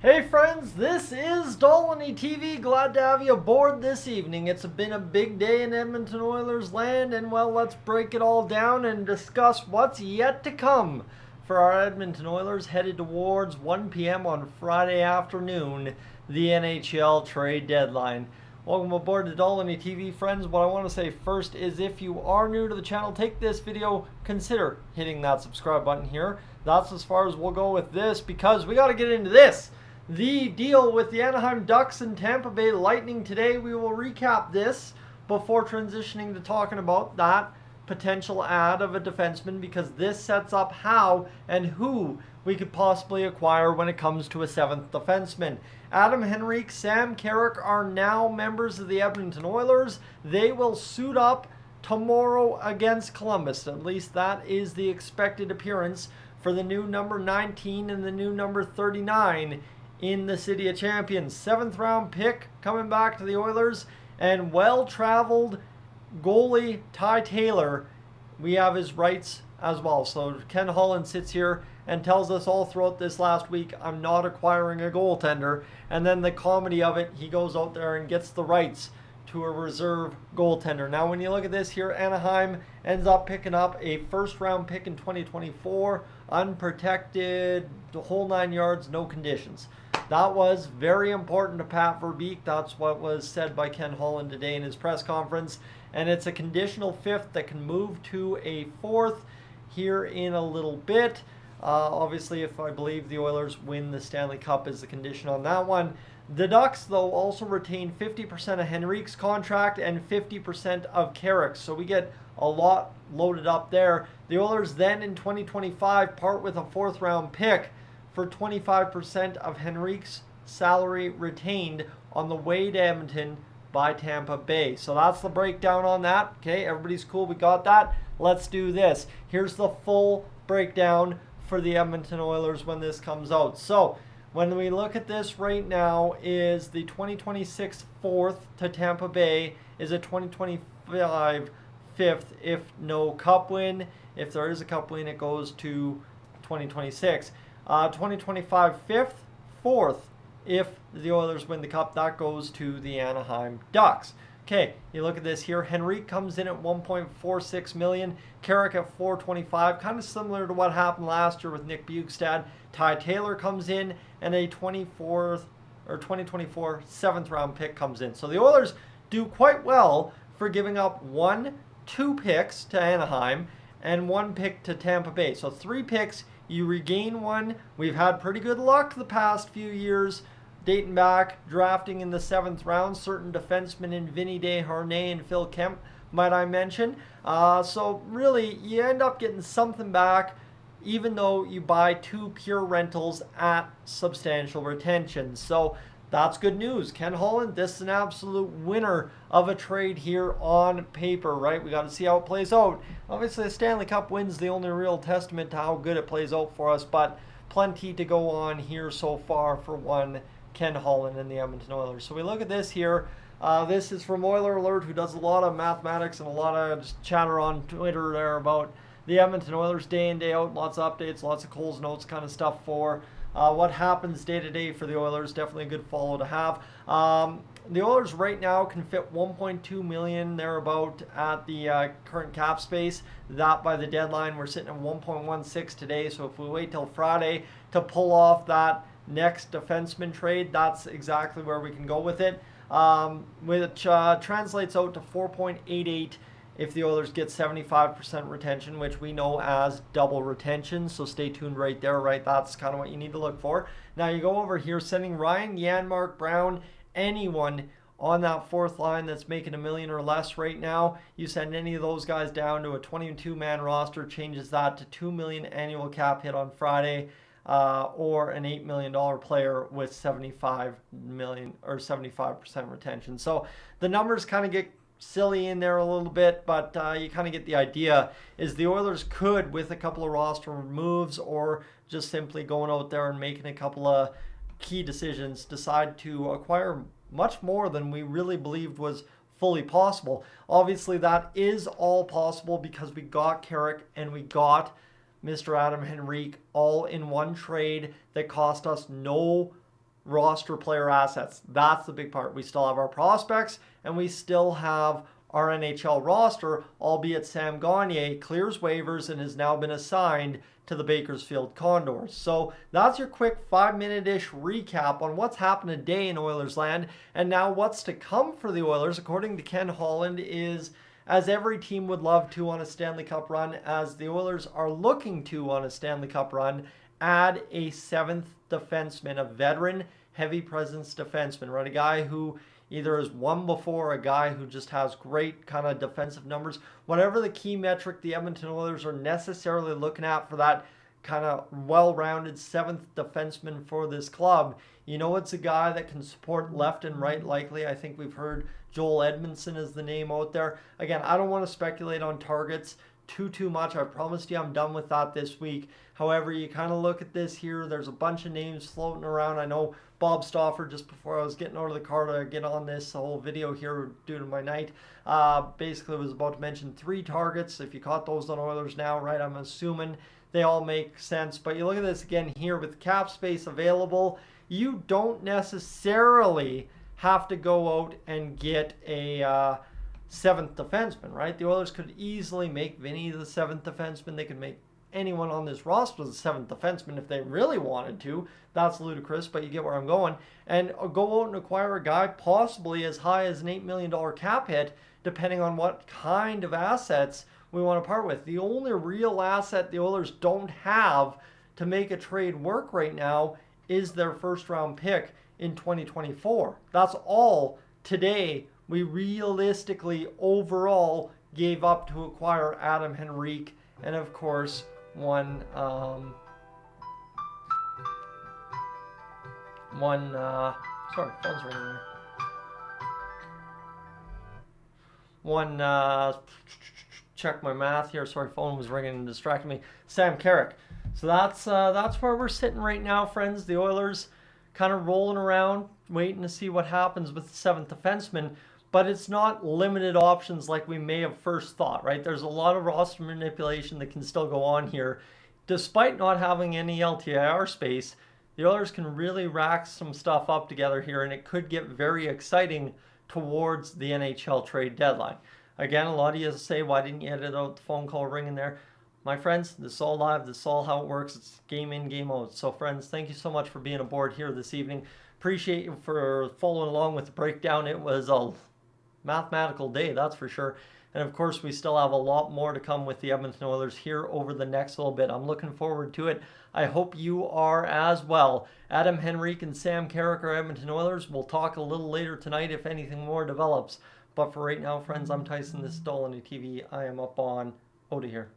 Hey friends, this is Dolynny TV. Glad to have you aboard this evening. It's been a big day in Edmonton Oilers land, and well, let's break it all down and discuss what's yet to come for our Edmonton Oilers headed towards 1 p.m. on Friday afternoon, the NHL trade deadline. Welcome aboard to Dolynny TV, friends. What I want to say first is if you are new to the channel, take this video, consider hitting that subscribe button here. That's as far as we'll go with this because we got to get into this. The deal with the Anaheim Ducks and Tampa Bay Lightning today. We will recap this before transitioning to talking about that potential add of a defenseman, because this sets up how and who we could possibly acquire when it comes to a seventh defenseman. Adam Henrique, Sam Carrick are now members of the Edmonton Oilers. They will suit up tomorrow against Columbus. At least that is the expected appearance for the new number 19 and the new number 39 in the City of Champions. 7th round pick coming back to the Oilers, and well-traveled goalie Ty Taylor. We have his rights as well. So Ken Holland sits here and tells us all throughout this last week, I'm not acquiring a goaltender. And then the comedy of it, he goes out there and gets the rights to a reserve goaltender. Now when you look at this here, Anaheim ends up picking up a first round pick in 2024, unprotected, the whole 9 yards, no conditions. That was very important to Pat Verbeek. That's what was said by Ken Holland today in his press conference. And it's a conditional fifth that can move to a fourth here in a little bit. Obviously, if I believe the Oilers win the Stanley Cup is the condition on that one. The Ducks, though, also retain 50% of Henrique's contract and 50% of Carrick's. So we get a lot loaded up there. The Oilers then in 2025 part with a 4th round pick for 25% of Henrique's salary retained on the way to Edmonton by Tampa Bay. So that's the breakdown on that. Okay, everybody's cool. We got that. Let's do this. Here's the full breakdown for the Edmonton Oilers when this comes out. So when we look at this right now, is the 2026 4th to Tampa Bay is a 2025 5th if no cup win. If there is a cup win, it goes to 2026. 2025 5th, 4th if the Oilers win the cup, that goes to the Anaheim Ducks. Okay, you look at this here. Henrique comes in at $1.46 million. Carrick at $425, kind of similar to what happened last year with Nick Bjugstad. Ty Taylor comes in, and a 2024 7th round pick comes in. So the Oilers do quite well for giving up 2 picks to Anaheim and 1 pick to Tampa Bay. So 3 picks, you regain 1. We've had pretty good luck the past few years dating back, drafting in the 7th round, certain defensemen in Vinny Desharnais and Phil Kemp, might I mention. So really, you end up getting something back, even though you buy 2 pure rentals at substantial retention. So that's good news. Ken Holland, this is an absolute winner of a trade here on paper, right? We got to see how it plays out. Obviously, the Stanley Cup win's the only real testament to how good it plays out for us, but plenty to go on here so far for one Ken Holland and the Edmonton Oilers. So we look at this here. This is from Oiler Alert, who does a lot of mathematics and a lot of just chatter on Twitter there about the Edmonton Oilers day in, day out. Lots of updates, lots of Cole's notes kind of stuff for what happens day to day for the Oilers. Definitely a good follow to have. The Oilers right now can fit $1.2 million thereabout at the current cap space. That by the deadline, we're sitting at 1.16 today. So if we wait till Friday to pull off that next defenseman trade, that's exactly where we can go with it, which translates out to 4.88 if the Oilers get 75% retention, which we know as double retention. So stay tuned right there, right? That's kind of what you need to look for. Now you go over here, sending Ryan, Janmark, Brown, anyone on that 4th line that's making $1 million or less right now. You send any of those guys down to a 22-man roster, changes that to $2 million annual cap hit on Friday. Or an $8 million player with 75 million or 75% retention. So the numbers kind of get silly in there a little bit, but you kind of get the idea. Is the Oilers could, with a couple of roster moves or just simply going out there and making a couple of key decisions, decide to acquire much more than we really believed was fully possible. Obviously, that is all possible because we got Carrick and we got Mr. Adam Henrique all in one trade that cost us no roster player assets. That's the big part. We still have our prospects, and we still have our NHL roster, albeit Sam Gagner clears waivers and has now been assigned to the Bakersfield Condors. So that's your quick 5-minute-ish recap on what's happened today in Oilers land. And now what's to come for the Oilers, according to Ken Holland, is, as every team would love to on a Stanley Cup run, as the Oilers are looking to on a Stanley Cup run, add a 7th defenseman, a veteran, heavy presence defenseman, right? A guy who either has won before, a guy who just has great kind of defensive numbers. Whatever the key metric the Edmonton Oilers are necessarily looking at for that kind of well-rounded 7th defenseman for this club, you know, it's a guy that can support left and right likely. I think we've heard Joel Edmondson is the name out there. Again, I don't want to speculate on targets too much. I promised you I'm done with that this week. However, you kind of look at this here. There's a bunch of names floating around. I know Bob Stauffer, just before I was getting out of the car to get on this whole video here due to my night, basically was about to mention 3 targets. If you caught those on Oilers Now, right, I'm assuming they all make sense. But you look at this again here with cap space available, you don't necessarily have to go out and get a 7th defenseman, right? The Oilers could easily make Vinny the 7th defenseman. They could make anyone on this roster the 7th defenseman if they really wanted to. That's ludicrous, but you get where I'm going. And go out and acquire a guy possibly as high as an $8 million cap hit, depending on what kind of assets we want to part with. The only real asset the Oilers don't have to make a trade work right now is their first-round pick in 2024. That's all today we realistically overall gave up to acquire Adam Henrique, and of course one sorry, phone's ringing there. Check my math here. Sorry, phone was ringing and distracting me. Sam Carrick. So that's where we're sitting right now, friends. The Oilers kind of rolling around, waiting to see what happens with the 7th defenseman. But it's not limited options like we may have first thought, right? There's a lot of roster manipulation that can still go on here. Despite not having any LTIR space, the Oilers can really rack some stuff up together here, and it could get very exciting towards the NHL trade deadline. Again, a lot of you say, why didn't you edit out the phone call ringing there? My friends, this is all live. This is all how it works. It's game in, game out. So, friends, thank you so much for being aboard here this evening. Appreciate you for following along with the breakdown. It was a mathematical day, that's for sure. And of course, we still have a lot more to come with the Edmonton Oilers here over the next little bit. I'm looking forward to it. I hope you are as well. Adam Henrique and Sam Carrick are Edmonton Oilers. We'll talk a little later tonight if anything more develops. But for right now, friends, I'm Tyson. This is Dolynny TV. I am up on out of here.